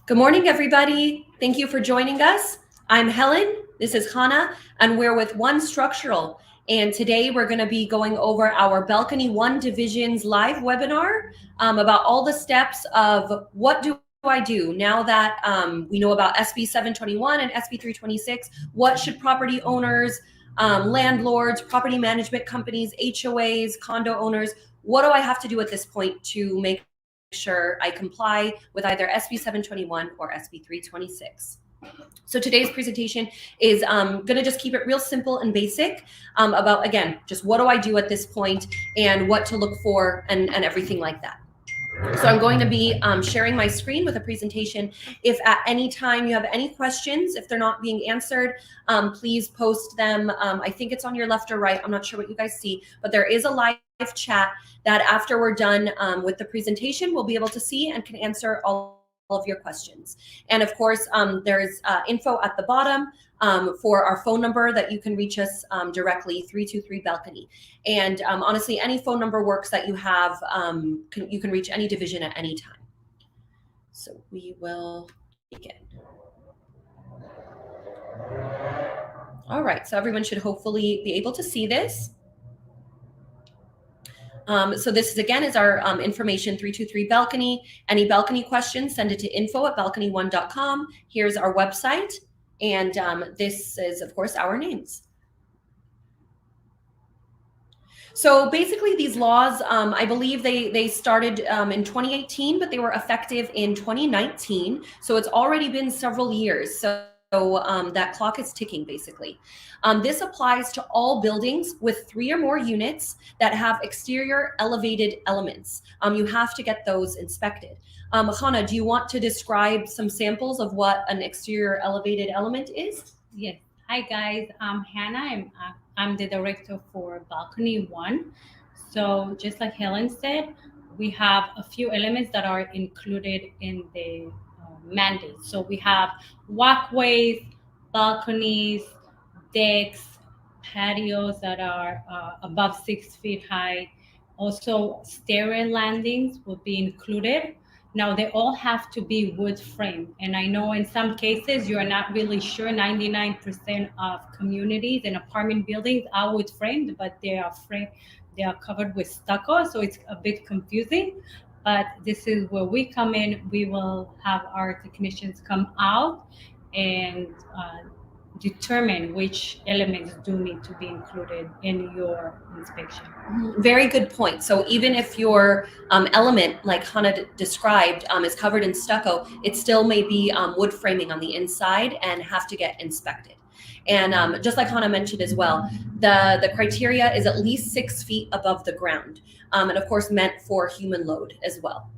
Good morning, everybody. Thank you for joining us. I'm Helen, this is Hannah, and we're with One Structural. And today we're going to be going over our Balcony 1 Division's live webinar about all the steps of what do I do now that we know about SB721 and SB326. What should property owners, landlords, property management companies, HOAs, condo owners, what do I have to do at this point to make sure I comply with either SB721 or SB326. So today's presentation is going to just keep it real simple and basic about, again, just what do I do at this point and what to look for and everything like that. So I'm going to be sharing my screen with a presentation. If at any time you have any questions, if they're not being answered, please post them. I think it's on your left or right. I'm not sure what you guys see, but there is a live chat that after we're done with the presentation, we'll be able to see and can answer all of your questions. And of course, there's info at the bottom for our phone number that you can reach us directly, 323 Balcony. And honestly, any phone number works that you have, you can reach any division at any time. So we will begin. All right, so everyone should hopefully be able to see this. So this is, again, is our information, 323 Balcony. Any balcony questions, send it to info@balcony1.com. Here's our website. And this is, of course, our names. So basically these laws, I believe they started in 2018, but they were effective in 2019. So it's already been several years. So that clock is ticking, basically. This applies to all buildings with 3 or more units that have exterior elevated elements. You have to get those inspected. Hannah, do you want to describe some samples of what an exterior elevated element is? Yes. Hi, guys. I'm Hannah. I'm the director for Balcony 1. So just like Helen said, we have a few elements that are included in the mandate. So we have walkways, balconies, decks, patios that are above 6 feet high. Also, stairway landings will be included. Now, they all have to be wood frame. And I know in some cases you're not really sure. 99% of communities and apartment buildings are wood framed, but they are covered with stucco, so it's a bit confusing. But this is where we come in. We will have our technicians come out and determine which elements do need to be included in your inspection. Very good point. So even if your element, like Hannah described, is covered in stucco, it still may be wood framing on the inside and have to get inspected. And just like Hannah mentioned as well, the criteria is at least 6 feet above the ground, and of course meant for human load as well.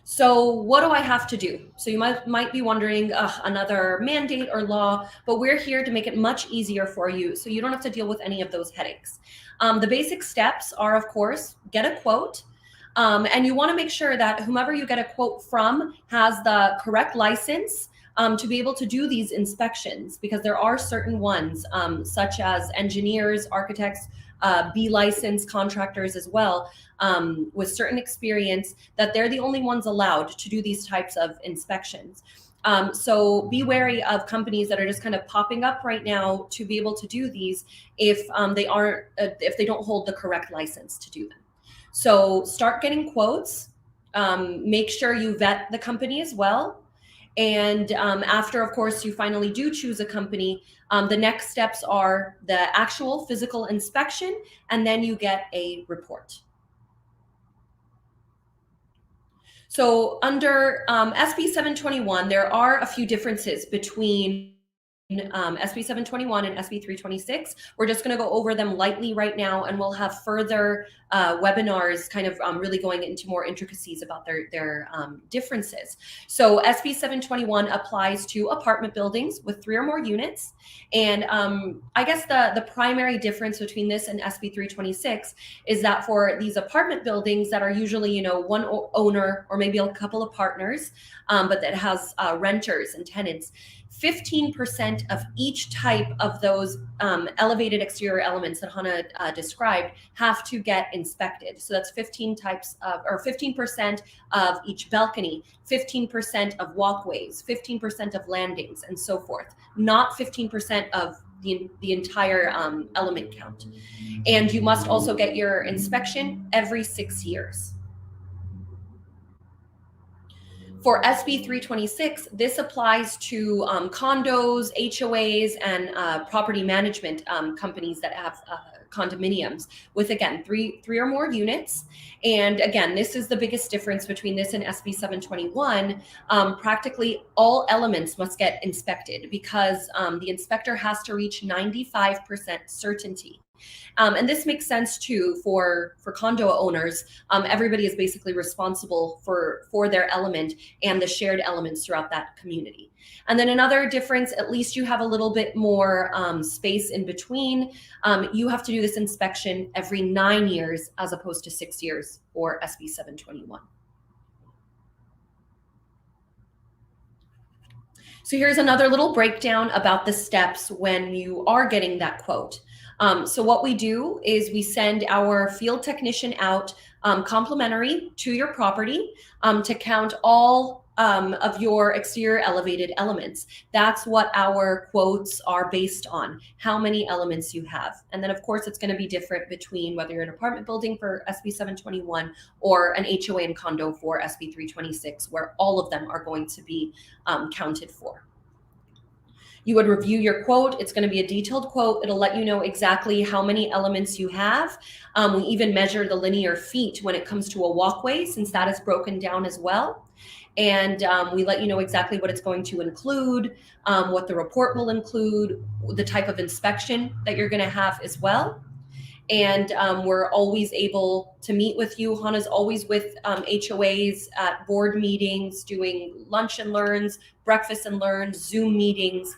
So what do I have to do? So you might be wondering, another mandate or law, but we're here to make it much easier for you so you don't have to deal with any of those headaches. The basic steps are, of course, get a quote. And you want to make sure that whomever you get a quote from has the correct license to be able to do these inspections, because there are certain ones, such as engineers, architects, B licensed contractors as well, with certain experience, that they're the only ones allowed to do these types of inspections. So be wary of companies that are just kind of popping up right now to be able to do these if they don't hold the correct license to do them. So start getting quotes. Make sure you vet the company as well. And after, of course, you finally do choose a company, the next steps are the actual physical inspection, and then you get a report. So under SB721, there are a few differences between SB721 and SB326. We're just going to go over them lightly right now, and we'll have further webinars kind of really going into more intricacies about their differences. So SB721 applies to apartment buildings with 3 or more units. And I guess the primary difference between this and SB326 is that for these apartment buildings that are usually, one owner or maybe a couple of partners, but that has renters and tenants, 15% of each type of those elevated exterior elements that Hannah described have to get inspected. So that's 15% of each balcony, 15% of walkways, 15% of landings, and so forth, not 15% of the entire element count. And you must also get your inspection every 6 years. For SB326, this applies to condos, HOAs, and property management companies that have condominiums with, again, three or more units. And again, this is the biggest difference between this and SB721. Practically all elements must get inspected because the inspector has to reach 95% certainty. And this makes sense too for condo owners. Everybody is basically responsible for their element and the shared elements throughout that community. And then another difference, at least you have a little bit more space in between. You have to do this inspection every 9 years as opposed to 6 years for SB 721. So here's another little breakdown about the steps when you are getting that quote. So what we do is we send our field technician out complimentary to your property to count all of your exterior elevated elements. That's what our quotes are based on, how many elements you have. And then of course it's going to be different between whether you're an apartment building for SB 721 or an HOA and condo for SB 326, where all of them are going to be counted for. You would review your quote. It's going to be a detailed quote. It'll let you know exactly how many elements you have. We even measure the linear feet when it comes to a walkway, since that is broken down as well. And we let you know exactly what it's going to include, what the report will include, the type of inspection that you're going to have as well. And we're always able to meet with you. Hannah's always with HOAs at board meetings, doing lunch and learns, breakfast and learns, Zoom meetings,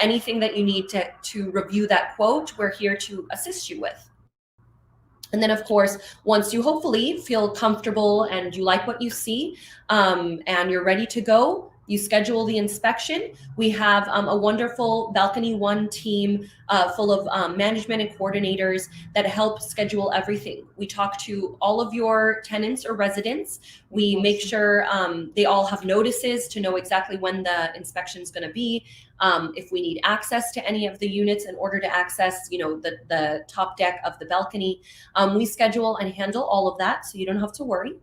anything that you need to review that quote, we're here to assist you with. And then, of course, once you hopefully feel comfortable and you like what you see and you're ready to go, you schedule the inspection. We have a wonderful Balcony One team full of management and coordinators that help schedule everything. We talk to all of your tenants or residents. We make sure they all have notices to know exactly when the inspection is going to be. If we need access to any of the units in order to access, the top deck of the balcony, we schedule and handle all of that, so you don't have to worry.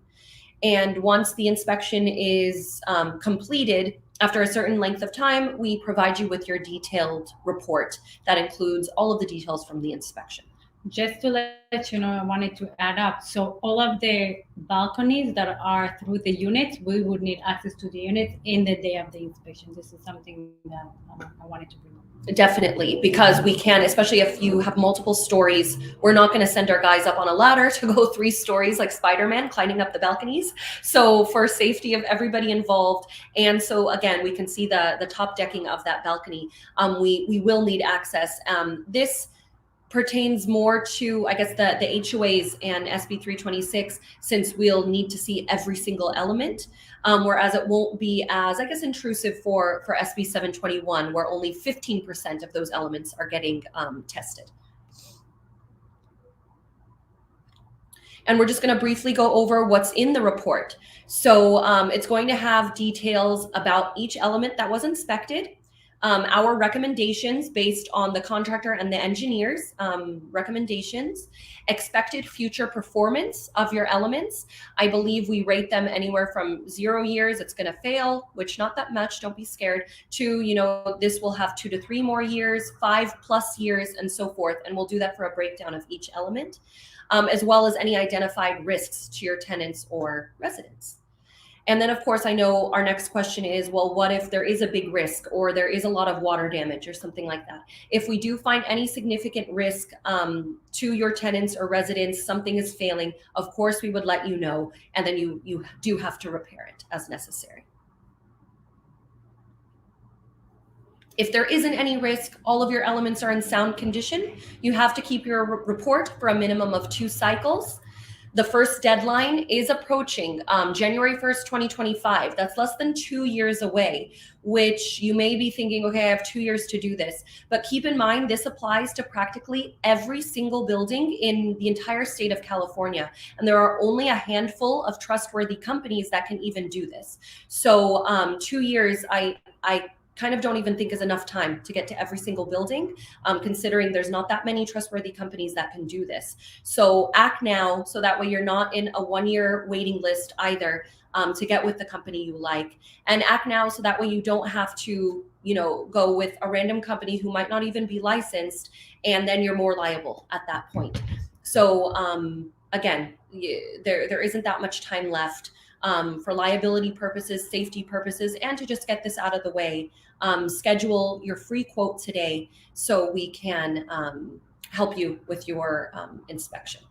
And once the inspection is completed, after a certain length of time, we provide you with your detailed report that includes all of the details from the inspection. Just to let you know, I wanted to add up. So all of the balconies that are through the units, we would need access to the units in the day of the inspection. This is something that I wanted to bring up. Definitely, because we can, especially if you have multiple stories, we're not going to send our guys up on a ladder to go 3 stories like Spider-Man climbing up the balconies. So for safety of everybody involved, and so again, we can see the top decking of that balcony, we will need access. This pertains more to, I guess, the HOAs and SB 326, since we'll need to see every single element, whereas it won't be as, I guess, intrusive for SB 721, where only 15% of those elements are getting tested. And we're just going to briefly go over what's in the report. So it's going to have details about each element that was inspected, our recommendations based on the contractor and the engineer's recommendations, expected future performance of your elements. I believe we rate them anywhere from 0 years, it's going to fail, which not that much, don't be scared, to, this will have 2 to 3 more years, 5+ years, and so forth. And we'll do that for a breakdown of each element, as well as any identified risks to your tenants or residents. And then, of course, I know our next question is, well, what if there is a big risk or there is a lot of water damage or something like that? If we do find any significant risk to your tenants or residents, something is failing, of course, we would let you know, and then you do have to repair it as necessary. If there isn't any risk, all of your elements are in sound condition, you have to keep your report for a minimum of 2 cycles. The first deadline is approaching, January 1st, 2025. That's less than 2 years away, which you may be thinking, okay, I have 2 years to do this. But keep in mind, this applies to practically every single building in the entire state of California. And there are only a handful of trustworthy companies that can even do this. So 2 years, I kind of don't even think is enough time to get to every single building, considering there's not that many trustworthy companies that can do this. So act now, so that way you're not in a 1-year waiting list either, to get with the company you like. And act now, so that way you don't have to, go with a random company who might not even be licensed, and then you're more liable at that point. So again, there isn't that much time left. For liability purposes, safety purposes, and to just get this out of the way. Schedule your free quote today so we can help you with your inspection.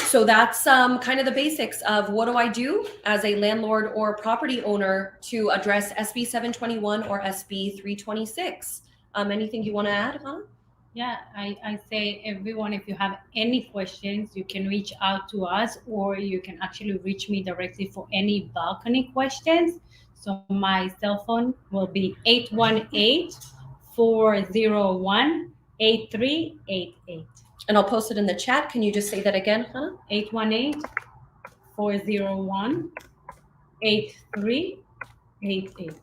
So that's kind of the basics of what do I do as a landlord or property owner to address SB721 or SB326. Anything you want to add, Hannah? Yeah, I say everyone, if you have any questions, you can reach out to us, or you can actually reach me directly for any balcony questions. So my cell phone will be 818-401-8388. And I'll post it in the chat. Can you just say that again, Hannah? 818-401-8388.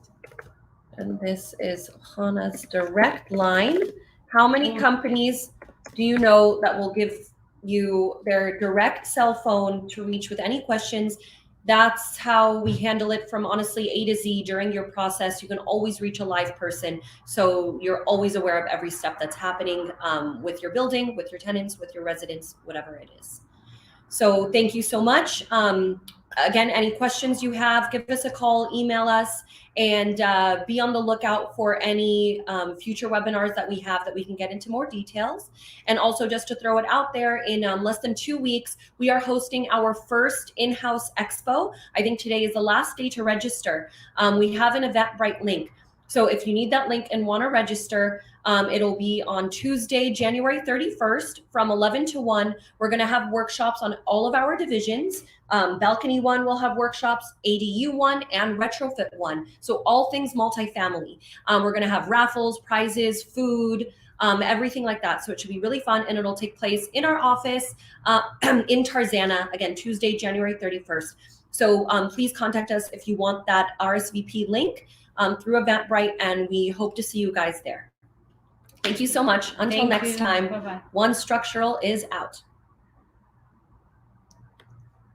And this is Hannah's direct line. How many companies do you know that will give you their direct cell phone to reach with any questions? That's how we handle it from honestly A to Z during your process. You can always reach a live person. So you're always aware of every step that's happening with your building, with your tenants, with your residents, whatever it is. So thank you so much. Again, any questions you have, give us a call, email us, and be on the lookout for any future webinars that we have that we can get into more details. And also, just to throw it out there, in less than 2 weeks, we are hosting our first in-house expo. I think today is the last day to register. We have an Eventbrite link. So if you need that link and want to register, it'll be on Tuesday, January 31st from 11 to 1. We're going to have workshops on all of our divisions. Balcony 1 will have workshops, ADU 1, and Retrofit 1. So all things multifamily. We're going to have raffles, prizes, food, everything like that. So it should be really fun, and it'll take place in our office in Tarzana, again, Tuesday, January 31st. So please contact us if you want that RSVP link through Eventbrite, and we hope to see you guys there. Thank you so much. Until next time, Bye-bye. One Structural is out.